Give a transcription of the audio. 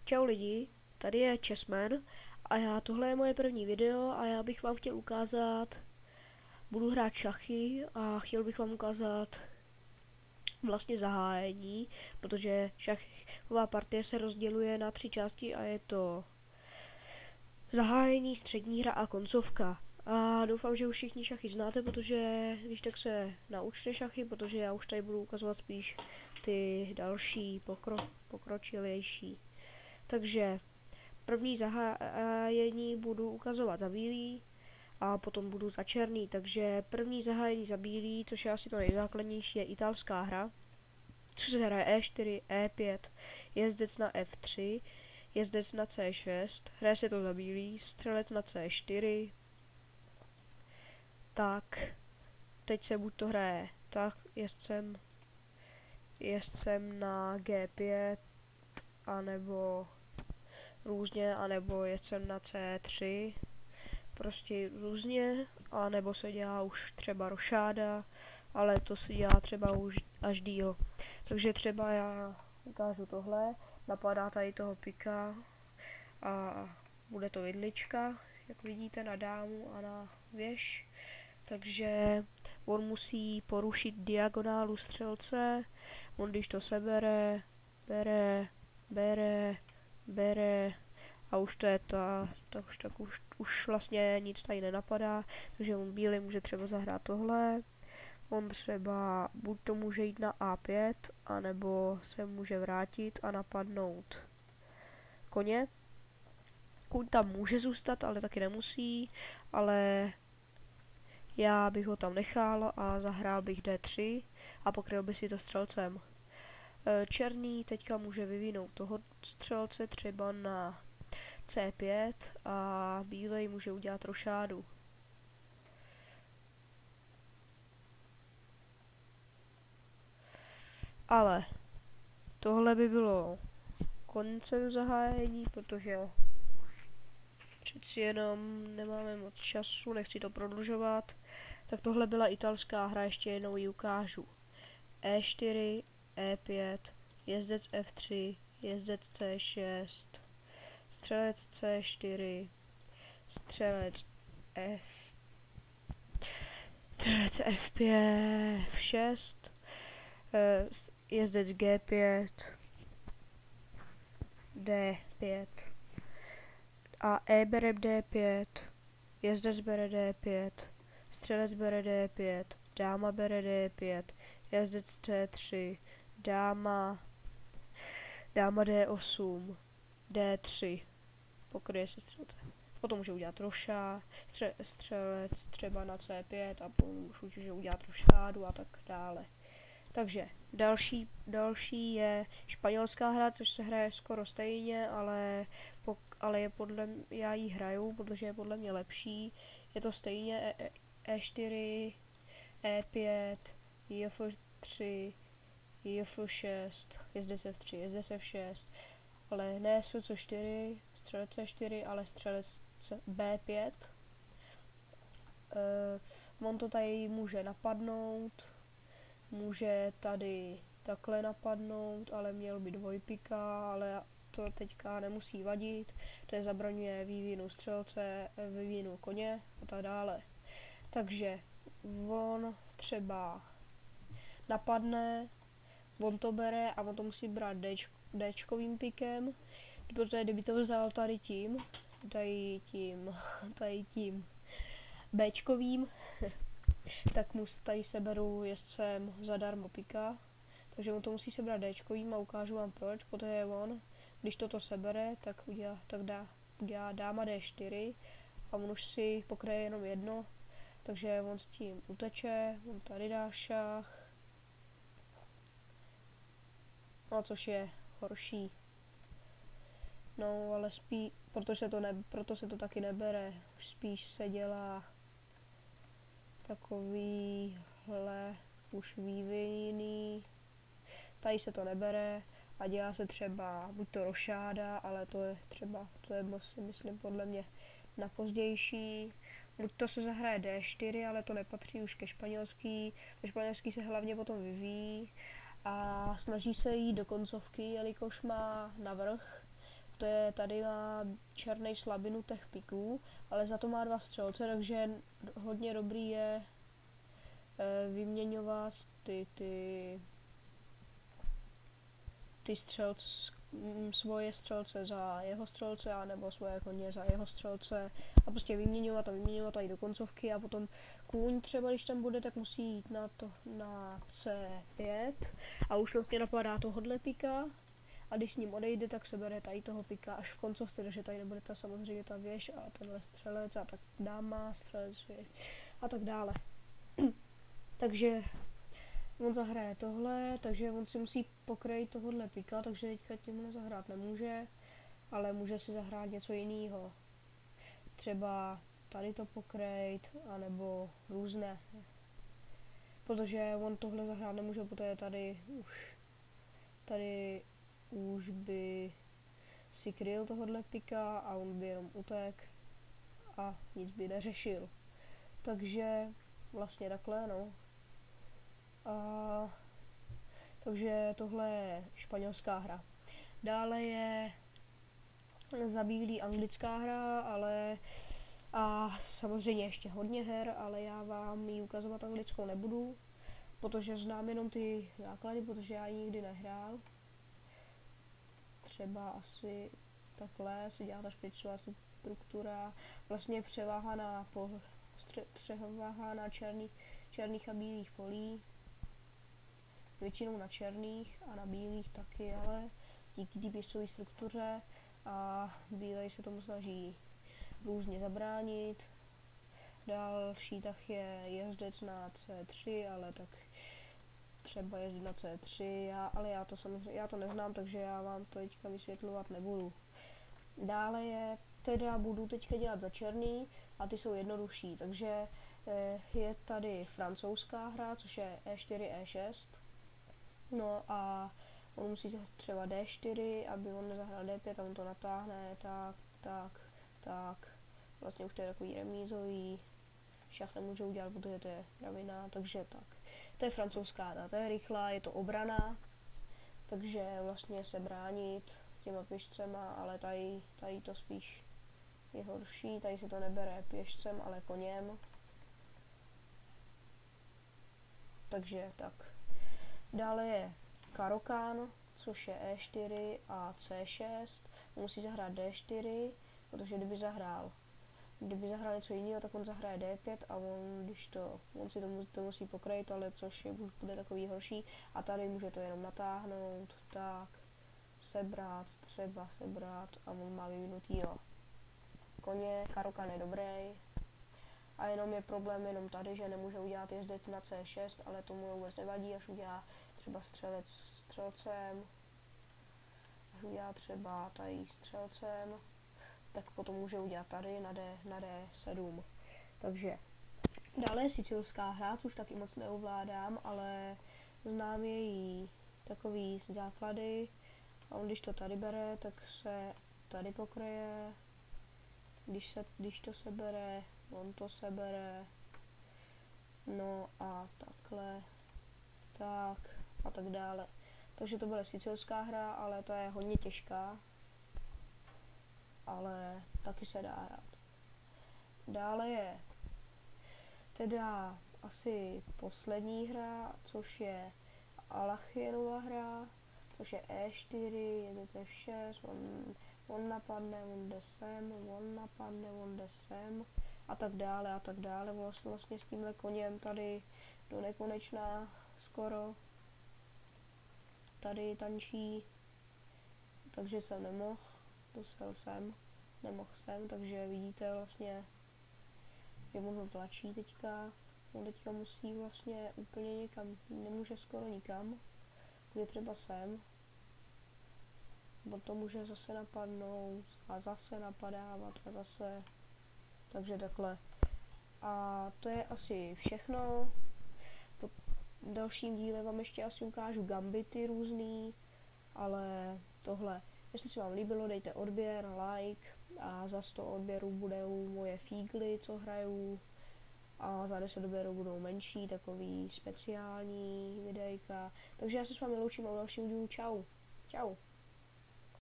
Čau lidi, tady je Chessman a tohle je moje první video a já bych vám chtěl ukázat, budu hrát šachy a chtěl bych vám ukázat vlastně zahájení, protože šachová partie se rozděluje na 3 části a je to zahájení, střední hra a koncovka. A doufám, že už všichni šachy znáte, protože když tak se naučte šachy, protože já už tady budu ukazovat spíš ty další pokročilejší. Takže první zahájení budu ukazovat za bílý a potom budu za černý, takže první zahájení za bílý, což je asi to nejzákladnější, je italská hra, což se hraje E4, E5, jezdec na F3, jezdec na C6, hraje se to za bílý, střelec na C4, tak teď se buď to hraje tak jezdcem na G5, anebo různě, anebo jezdcem na C3, prostě různě, a nebo se dělá už třeba rošáda, ale to se dělá třeba už až díl. Takže třeba já ukážu tohle, napadá tady toho pika a bude to vidlička, jak vidíte, na dámu a na věž. Takže on musí porušit diagonálu střelce, on když to sebere, bere, a už to je už vlastně nic tady nenapadá, takže on bílý může třeba zahrát tohle, on třeba buď to může jít na A5, anebo se může vrátit a napadnout koně. Kůň tam může zůstat, ale taky nemusí, ale já bych ho tam nechal a zahrál bych D3 a pokryl by si to střelcem. Černý teďka může vyvinout toho střelce třeba na C5 a bílej může udělat rošádu. Ale tohle by bylo koncem zahájení, protože přeci jenom nemáme moc času, nechci to prodlužovat. Tak tohle byla italská hra, ještě jednou ji ukážu. E4, E5, jezdec F3, jezdec C6, střelec C4, střelec F5, F6, jezdec G5, D5 a E bere D5, jezdec bere D5, střelec bere D5, dáma bere D5, jezdec C3, dáma D8, D3, pokryje se střelce. Potom může udělat střelec třeba na C5 a potom už může udělat rošádu a tak dále. Takže další je španělská hra, což se hraje skoro stejně, ale je já ji hraju, protože je podle mě lepší. Je to stejně E4, E5, F3, F6, jezdec F3, jezdec F6, ale ne C4, střelec C4, ale střelec B5. On to tady může napadnout, může tady takhle napadnout, ale měl by dvojpika, ale to teďka nemusí vadit, to je zabraňuje vývinu střelce, vývinu koně a tak dále. Takže on třeba napadne, on to bere a on to musí brát Dčkovým pikem, protože kdyby to vzal tady tím Bčkovým, tak mu tady seberu jezdcem zadarmo pika, takže on to musí sebrat Dčkovým a ukážu vám proč, protože on, když toto sebere, tak udělá dáma D4 a on už si pokryje jenom jedno, takže on s tím uteče, on tady dá šach, no což je horší. No ale proto se to taky nebere, spíš se dělá takovýhle už výviny. Tady se to nebere a dělá se třeba buď to rošáda, ale to je si myslím podle mě na pozdější. Buď to se zahraje D4, ale to nepatří už ke španělský. Ke španělský se hlavně potom vyvíjí a snaží se jít do koncovky, jelikož má navrch, to je, tady má černý slabinu těch piků, ale za to má 2 střelce, takže hodně dobrý je vyměňovat ty svoje střelce za jeho střelce, anebo svoje koně za jeho střelce a prostě vyměňovat i do koncovky a potom kůň třeba, když tam bude, tak musí jít na C5 a už vlastně napadá tohodle pika a když s ním odejde, tak se bere tady toho pika až v koncovce, takže tady nebude samozřejmě ta věž a tenhle střelec a tak dáma, střelec, věž a tak dále. Takže on zahraje tohle, takže on si musí pokrýt tohodle pika, takže teďka tímhle zahrát nemůže, ale může si zahrát něco jiného. Třeba tady to pokrýt, anebo různé. Protože on tohle zahrát nemůže, protože tady už by si kryl tohodle pika a on by jenom utek a nic by neřešil. Takže vlastně takhle, no. Takže tohle je španělská hra. Dále je za bílý anglická hra, a samozřejmě ještě hodně her, ale já vám ji ukazovat anglickou nebudu, protože znám jenom ty základy, protože já ji nikdy nehrál. Třeba asi takhle se dělá ta špičová struktura, vlastně převáha na černých a bílých polí, většinou na černých a na bílých taky, ale díky té pěstové struktuře a bílej se tomu snaží různě zabránit. Další tah je jezdec na C3, ale tak třeba jezdit na C3, ale já to neznám, takže já vám to teďka vysvětlovat nebudu. Dále budu teďka dělat za černý a ty jsou jednodušší, takže je tady francouzská hra, což je E4, E6. No a on musí třeba D4, aby on nezahrál D5 a on to natáhne, tak. Vlastně už to je takový remízový, šach nemůže udělat, protože to je ravina, takže tak. To je francouzská hra, to je rychlá, je to obrana, takže vlastně se bránit těma pěšcema, ale tady to spíš je horší, tady si to nebere pěšcem, ale koněm. Takže tak. Dále je Karokán, což je E4 a C6. Musí zahrát D4, protože kdyby zahrál něco jiného, tak on zahraje D5 a on si to musí pokrýt, ale což už bude takový horší. A tady může to jenom natáhnout, tak, sebrat a on má vyvinutýho koně. Karokán je dobrý. A jenom je problém jenom tady, že nemůže udělat jezdec na C6, ale tomu vůbec nevadí, až udělá třeba střelec střelcem, až udělá třeba tady střelcem, tak potom může udělat tady na D7. Takže dále je sicilská hra, což taky moc neovládám, ale znám její takový základy. A on když to tady bere, tak se tady pokryje, když to sebere, on to sebere, no a takhle, tak a tak dále. Takže to bude sicilská hra, ale ta je hodně těžká, ale taky se dá hrát. Dále je teda asi poslední hra, což je Alachienova hra, což je E4, je to F6, on napadne, on jde sem, on napadne, on jde sem a tak dále. Vlastně s tímhle koněm tady do nekonečna skoro tady tančí, takže jsem nemohl, nemohl jsem, takže vidíte vlastně, že on ho tlačí teďka, on teďka musí vlastně úplně někam, nemůže skoro nikam, je třeba sem, potom může zase napadnout a zase napadávat a zase, takže takhle. A to je asi všechno. Po dalším díle vám ještě asi ukážu gambity různý, ale tohle. Jestli se vám líbilo, dejte odběr, like a za 100 odběrů budou moje fígly, co hraju, a za 10 odběrů budou menší, takový speciální videjka. Takže já se s vámi loučím a u dalšího dílu. Čau. Čau.